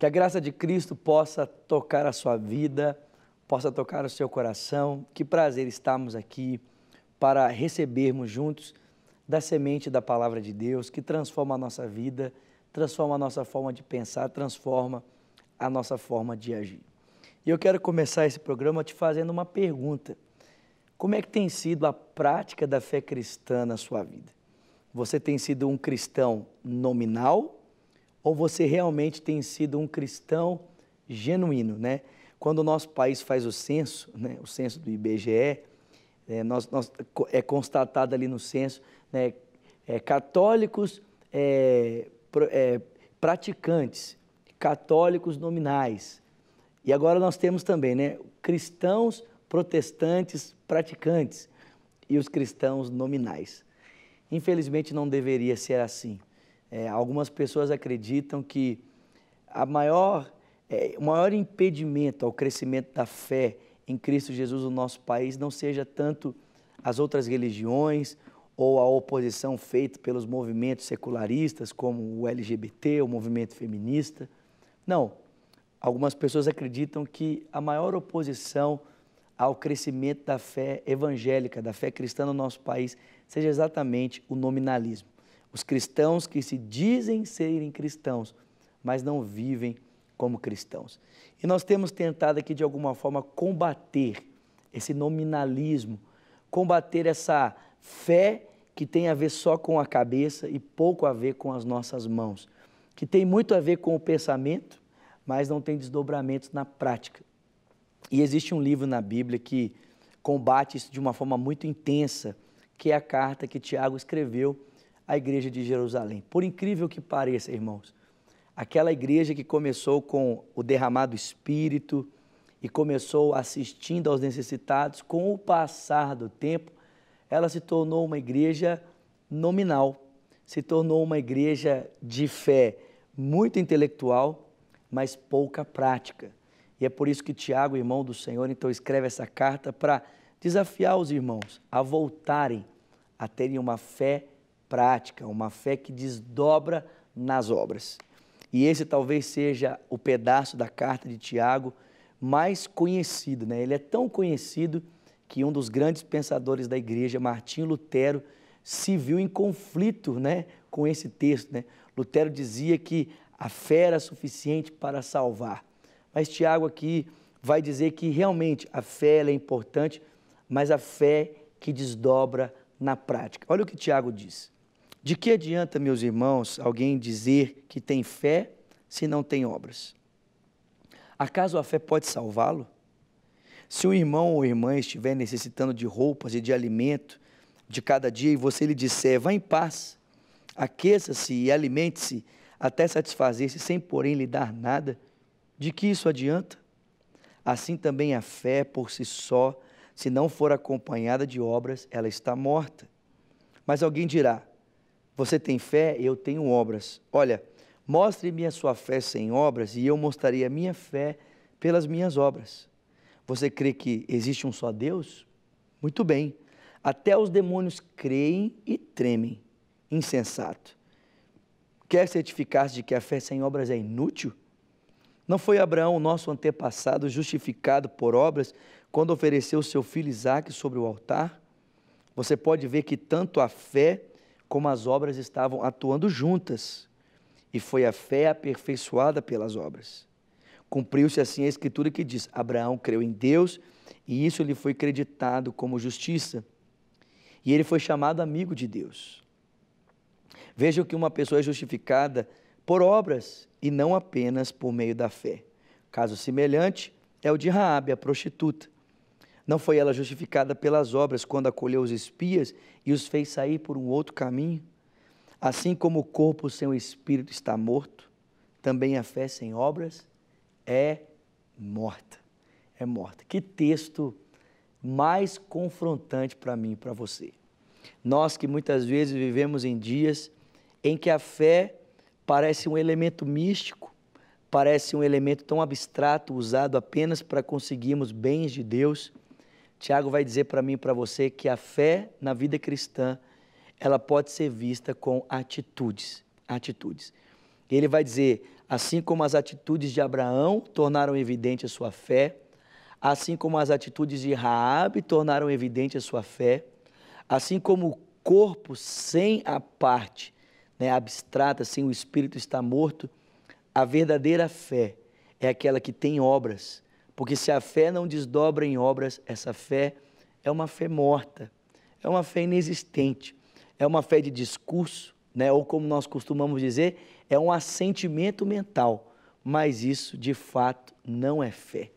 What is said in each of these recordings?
Que a graça de Cristo possa tocar a sua vida, possa tocar o seu coração. Que prazer estarmos aqui para recebermos juntos da semente da palavra de Deus, que transforma a nossa vida, transforma a nossa forma de pensar, transforma a nossa forma de agir. E eu quero começar esse programa te fazendo uma pergunta. Como é que tem sido a prática da fé cristã na sua vida? Você tem sido um cristão nominal ou você realmente tem sido um cristão genuíno, né? Quando o nosso país faz o censo, né, o censo do IBGE, é constatado ali no censo, né, católicos praticantes, católicos nominais. E agora nós temos também, né, cristãos protestantes praticantes e os cristãos nominais. Infelizmente não deveria ser assim. Algumas pessoas acreditam que o maior impedimento ao crescimento da fé em Cristo Jesus no nosso país não seja tanto as outras religiões ou a oposição feita pelos movimentos secularistas, como o LGBT, o movimento feminista. Não, algumas pessoas acreditam que a maior oposição ao crescimento da fé evangélica, da fé cristã no nosso país, seja exatamente o nominalismo. Os cristãos que se dizem serem cristãos, mas não vivem como cristãos. E nós temos tentado aqui, de alguma forma, combater esse nominalismo, combater essa fé que tem a ver só com a cabeça e pouco a ver com as nossas mãos, que tem muito a ver com o pensamento, mas não tem desdobramentos na prática. E existe um livro na Bíblia que combate isso de uma forma muito intensa, que é a carta que Tiago escreveu à igreja de Jerusalém. Por incrível que pareça, irmãos, aquela igreja que começou com o derramado Espírito e começou assistindo aos necessitados, com o passar do tempo, ela se tornou uma igreja nominal, se tornou uma igreja de fé muito intelectual, mas pouca prática. E é por isso que Tiago, irmão do Senhor, então escreve essa carta para desafiar os irmãos a voltarem a terem uma fé prática, uma fé que desdobra nas obras. E esse talvez seja o pedaço da carta de Tiago mais conhecido, né? Ele é tão conhecido que um dos grandes pensadores da igreja, Martinho Lutero, se viu em conflito, né, com esse texto, né? Lutero dizia que a fé era suficiente para salvar. Mas Tiago aqui vai dizer que realmente a fé ela é importante, mas a fé que desdobra na prática. Olha o que Tiago diz. De que adianta, meus irmãos, alguém dizer que tem fé se não tem obras? Acaso a fé pode salvá-lo? Se um irmão ou irmã estiver necessitando de roupas e de alimento de cada dia e você lhe disser, vá em paz, aqueça-se e alimente-se até satisfazer-se sem, porém, lhe dar nada, de que isso adianta? Assim também a fé por si só, se não for acompanhada de obras, ela está morta. Mas alguém dirá, você tem fé, eu tenho obras. Olha, mostre-me a sua fé sem obras e eu mostrarei a minha fé pelas minhas obras. Você crê que existe um só Deus? Muito bem. Até os demônios creem e tremem. Insensato. Quer certificar-se de que a fé sem obras é inútil? Não foi Abraão, nosso antepassado, justificado por obras quando ofereceu seu filho Isaque sobre o altar? Você pode ver que tanto a fé como as obras estavam atuando juntas, e foi a fé aperfeiçoada pelas obras. Cumpriu-se assim a escritura que diz, Abraão creu em Deus, e isso lhe foi creditado como justiça, e ele foi chamado amigo de Deus. Vejam que uma pessoa é justificada por obras, e não apenas por meio da fé. Caso semelhante é o de Raabe, a prostituta. Não foi ela justificada pelas obras quando acolheu os espias e os fez sair por um outro caminho? Assim como o corpo sem o espírito está morto, também a fé sem obras é morta. É morta. Que texto mais confrontante para mim e para você. Nós que muitas vezes vivemos em dias em que a fé parece um elemento místico, parece um elemento tão abstrato, usado apenas para conseguirmos bens de Deus. Tiago vai dizer para mim e para você que a fé na vida cristã, ela pode ser vista com atitudes. Ele vai dizer, Assim como as atitudes de Abraão tornaram evidente a sua fé, assim como as atitudes de Raabe tornaram evidente a sua fé, assim como o corpo sem a parte, né, abstrata, sem o espírito está morto, a verdadeira fé é aquela que tem obras, porque se a fé não desdobra em obras, essa fé é uma fé morta, é uma fé inexistente, é uma fé de discurso, né, ou como nós costumamos dizer, é um assentimento mental, mas isso de fato não é fé.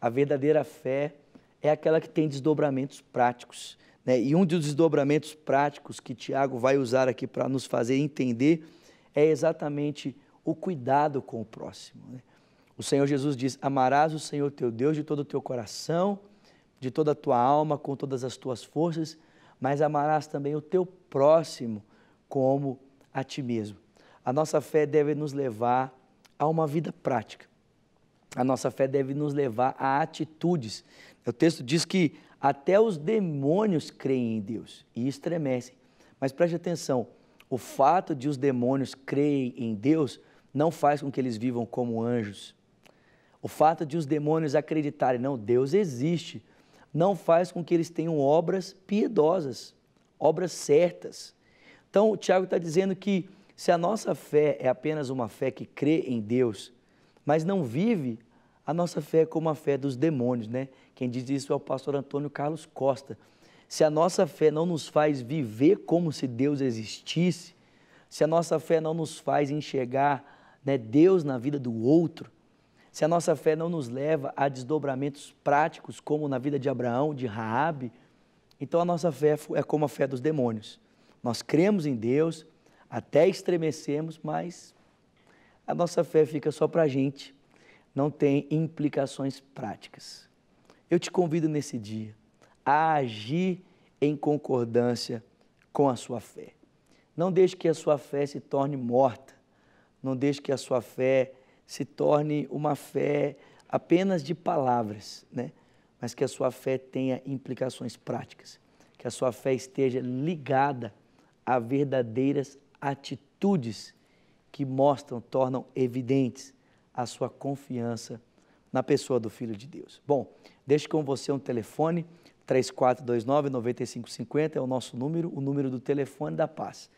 A verdadeira fé é aquela que tem desdobramentos práticos, né? E um dos desdobramentos práticos que Tiago vai usar aqui para nos fazer entender é exatamente o cuidado com o próximo, né? O Senhor Jesus diz: amarás o Senhor teu Deus de todo o teu coração, de toda a tua alma, com todas as tuas forças, mas amarás também o teu próximo como a ti mesmo. A nossa fé deve nos levar a uma vida prática. A nossa fé deve nos levar a atitudes. O texto diz que até os demônios creem em Deus e estremecem. Mas preste atenção, o fato de os demônios creem em Deus não faz com que eles vivam como anjos. O fato de os demônios acreditarem, não, Deus existe, não faz com que eles tenham obras piedosas, obras certas. Então, o Tiago está dizendo que se a nossa fé é apenas uma fé que crê em Deus, mas não vive, a nossa fé é como a fé dos demônios, né? Quem diz isso é o pastor Antônio Carlos Costa. Se a nossa fé não nos faz viver como se Deus existisse, se a nossa fé não nos faz enxergar, né, Deus na vida do outro, se a nossa fé não nos leva a desdobramentos práticos, como na vida de Abraão, de Raabe, então a nossa fé é como a fé dos demônios. Nós cremos em Deus, até estremecemos, mas a nossa fé fica só para a gente, não tem implicações práticas. Eu te convido nesse dia a agir em concordância com a sua fé. Não deixe que a sua fé se torne morta, não deixe que a sua fé se torne uma fé apenas de palavras, né? Mas que a sua fé tenha implicações práticas, que a sua fé esteja ligada a verdadeiras atitudes que mostram, tornam evidentes a sua confiança na pessoa do Filho de Deus. Bom, deixo com você um telefone, 3429-9550 é o nosso número, o número do telefone da paz.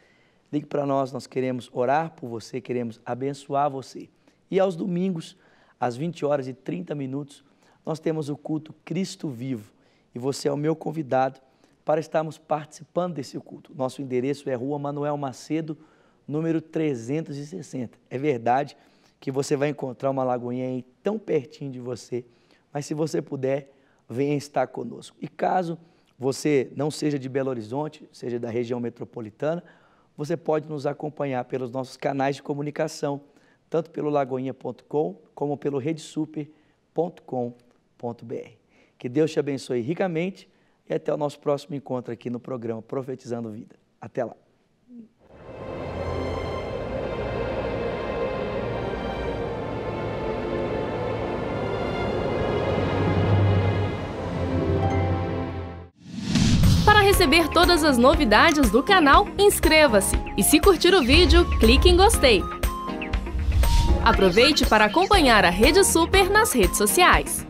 Ligue para nós, nós queremos orar por você, queremos abençoar você. E aos domingos, às 20h30, nós temos o culto Cristo Vivo. E você é o meu convidado para estarmos participando desse culto. Nosso endereço é Rua Manuel Macedo, número 360. É verdade que você vai encontrar uma lagoinha aí tão pertinho de você, mas se você puder, venha estar conosco. E caso você não seja de Belo Horizonte, seja da região metropolitana, você pode nos acompanhar pelos nossos canais de comunicação, tanto pelo lagoinha.com como pelo redesuper.com.br. Que Deus te abençoe ricamente e até o nosso próximo encontro aqui no programa Profetizando Vida. Até lá. Para receber todas as novidades do canal, inscreva-se e se curtir o vídeo, clique em gostei. Aproveite para acompanhar a Rede Super nas redes sociais.